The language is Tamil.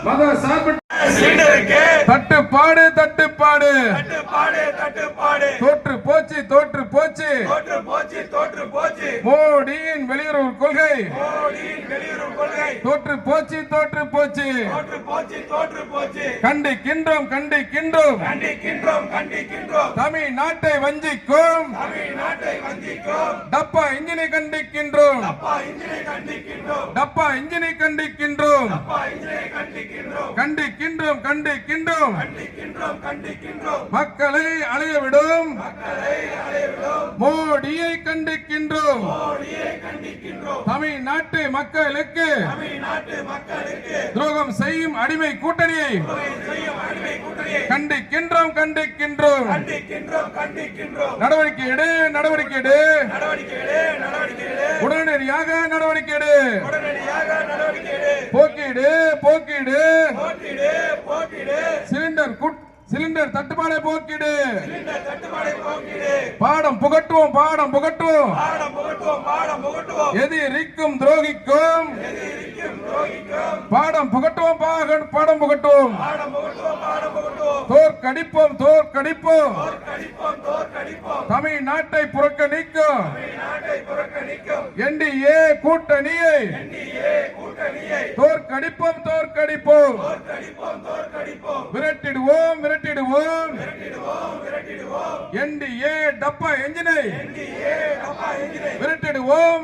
மத சார்பற்ற தட்டுப்பாடு தட்டுப்பாடு தோற்று போச்சு தோற்று போச்சு மோடியின் வெளியுறவு கொள்கை தோற்று போச்சு தோற்று போச்சு கண்டிக்கின்றோம் கண்டிக்கின்றோம் தமிழ்நாட்டை வஞ்சிக்கும் டப்பா இன்ஜினை கண்டிக்கின்றோம் டப்பா இன்ஜினை கண்டிக்கின்றோம் கண்டிக்கின்றோம் கண்டிக்கின்றோம் மக்களை அலையவிடும் மோடியை கண்டிக்கின்றோம் தமிழ்நாட்டு மக்களுக்கு துரோகம் செய்யும் அடிமை கூட்டணியை கண்டிக்கின்றோம் கண்டிக்கின்றோம் நடவடிக்கை எடு நடவடிக்கை எடு உடனடியாக நடவடிக்கை எடு போக்கீடு போக்கீடு சிலிண்டர் தட்டுப்பாடை போக்கிடு பாடம் புகட்டுவோம் பாடம் புகட்டுவோம் எதிரிக்கும் துரோகிக்கும் பாடம் புகட்டுவோம் பாடம் புகட்டுவோம் தோற்கடிப்போம் தோற்கடிப்போம் தமிழ்நாட்டை புறக்கணிக்கும் என்டிஏ கூட்டணியை தோற்கடிப்போம் தோற்கடிப்போம் விரட்டிடுவோம் விரட்டிடுவோம் என்டிஏ டப்பா என்ஜினை விரட்டிடுவோம்